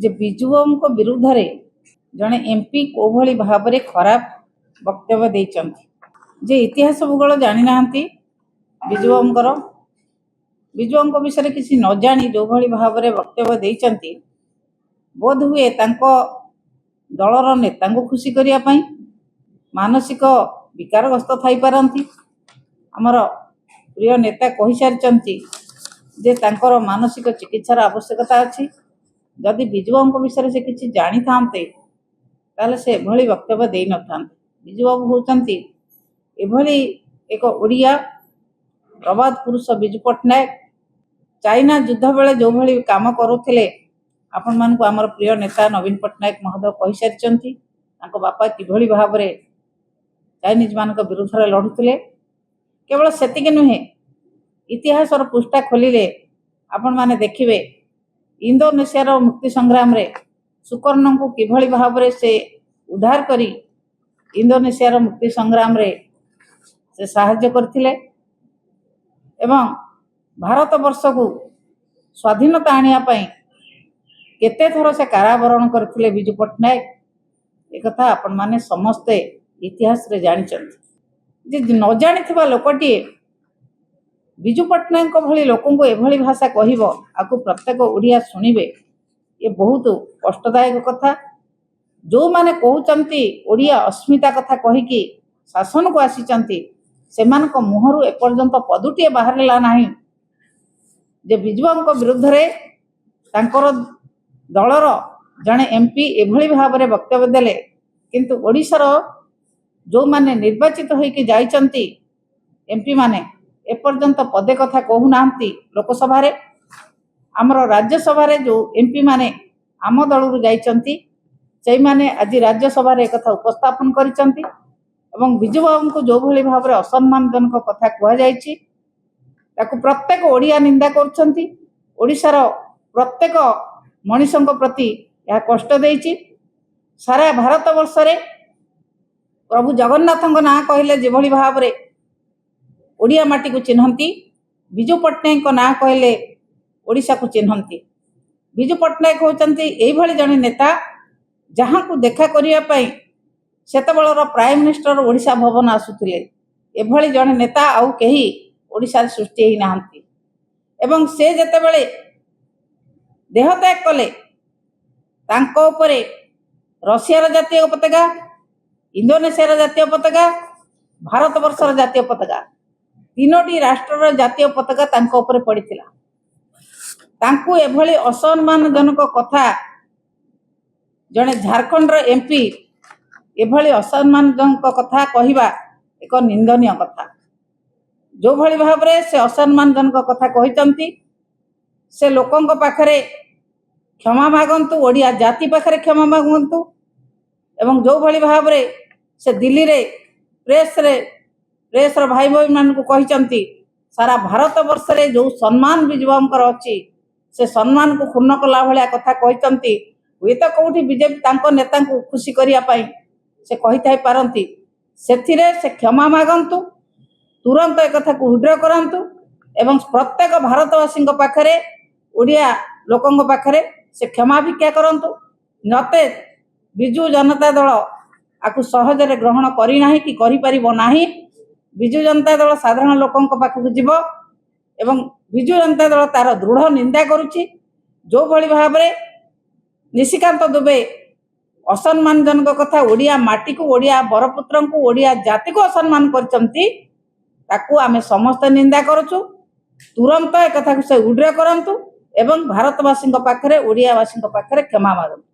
जे बिजु बाबू विरुद्ध रे जड़े एमपी कोभली भाव में खराब वक्तव्य देइचंती जे इतिहास भूगोल जानी नांती बिजु बाबू विषय किसी न जानी जो भली भाव में वक्तव्य देइचंती बोध हुए तांको दलर नेता खुशी करिया पई मानसिक विकारग्रस्त थाई पारंती। आमर प्रिय नेता कहि सारिचंती जे तांकर मानसिक चिकित्सार आवश्यकता अछि। जदि बिजु बाबू विषय से किसी जानी थांते ताले से एभली वक्तव्य देई न थांते। बिजु बाबू होचंती एभली एक ओडिया प्रबाद पुरुष बिजु पट्टनायक चाइना युद्ध बेले जो भली काम करुथिले आपण मानकु आमर प्रिय नेता नवीन पट्टनायक महोदय कहि सारिचंती तांको बापा किभली भाव में चाइनीज मानक विरुद्ध रे लढुथिले। केवल सेतिके नुहे इतिहास पृष्ठा खोलिले आपण माने देखिबे इंडोनेशिया रो मुक्ति संग्राम रे सुकर्ण को किभली भाव में से उद्धार करी इंडोनेशिया रो मुक्ति संग्राम रे से साहाय्य करथिले एवं भारत वर्ष को स्वाधीनता आनिया पई केते थर से कारावरण करथिले बिजु पट्टनायक। एक कथा आपण माने समस्ते इतिहास रे जानि जे न जानिथिबा लोकटी बिजु पट्टनायक भली लोकन को एभली भाषा कहिबो आकु प्रत्येक ओडिया सुनिबे ये बहुत कष्टदायक कथा। जो माने कहउचंती ओडिया अस्मिता कथा कहिकी शासन को आसीचंती सेमानक मुहरु एपर्यंत पदुटिए बाहरला नाही जे बिजु बाबू विरुद्ध रे तांकर दलर जड़े एमपी एभली भाव में वक्तव्य देले किंतु ओडिशार जो माने निर्वाचित होइके जाइचंती एमपी माने एपर्यंत पदे कथा कहू नांती लोकसभा रे आमर राज्यसभा रे जो एमपी माने आम दलरु जाइचंती सेई माने आज राज्यसभा रे कथा उपस्थापन करिचंती एवं बिजु बाबू को जो भली भाव में असम्मानजनक कथा कह जाइछि ताकु प्रत्येक ओडिया निंदा करछंती। ओडिशार प्रत्येक मनीषक प्रति यह कष्ट देइछि। सारा भारत वर्ष रे प्रभु जगन्नाथ ना कहले जेभली भाव में ओडिया माटी को चिन्हती बिजु पट्टनायक ना कहले ओडिशा को चिन्हती। बिजु पट्टनायक होचंती एई भली जने नेता जहां को देखा करिया पई सेतबेलर प्राइम मिनिस्टर ओडिशा भवन आसुथिले एभली जने नेता आउ केही ओडिशा सृष्टि ही नाहंती एवं से जेतेबेले देहत्याग कले तांको उपरे रशियार जातीय पताका इंडोनेशियार जातीय पताका भारत वर्षर जातीय पताका तीनोटी राष्ट्रर जातीय पताका तांको उपरे पड़िथिला। तांको एभली असम्मानजनक कथा जने झारखंड रो एमपी एभली असम्मानजनक कथा कहिबा एक निंदनीय कथा। जो भली भाव में से असम्मानजनक कथा कहिचंती से लोकंक पाखरे क्षमा मागंतु ओडिया जाति पाखरे क्षमा मागंतु एवं जो भली भाव में से दिल्ली रे प्रेस भाई भाई मान को कहिचंती सारा भारत वर्ष रे जो सम्मान बिजु बाबूंकर अछि से सम्मान को क्षुण्ण कला भलिया कथा कहिचंती हुए तो कोठी बीजेपी तांको नेता को खुशी करिया पई से कहि थाई पारंती सेथिरे से क्षमा मागंतु तुरंत एक कथा को विड्र करंतु एवं प्रत्येक भारतवासी पाखरे ओडिया लोकंक पाखरे से क्षमा भिक्षा करंतु नते बिजु जनता दल आकु सहजरे ग्रहण करी नाही कि करि परिबो नाही। बिजु जनता दल साधारण लोकंक पाखकु जिवो एवं बिजु जनता दल तार दृढ़ निंदा करुछि। जो भली भाव में निशिकांत दुबे असम्मानजनक कथा ओडिया माटी को ओडिया बरपुत्र को ओडिया जाति को असम्मान करचंती ताकू आमे समस्त निंदा करूछु। तुरंत एक कथा को से उड्र करंतु एवं भारतवासी पाखरे ओडियावासी पाखरे क्षमा मागंतु।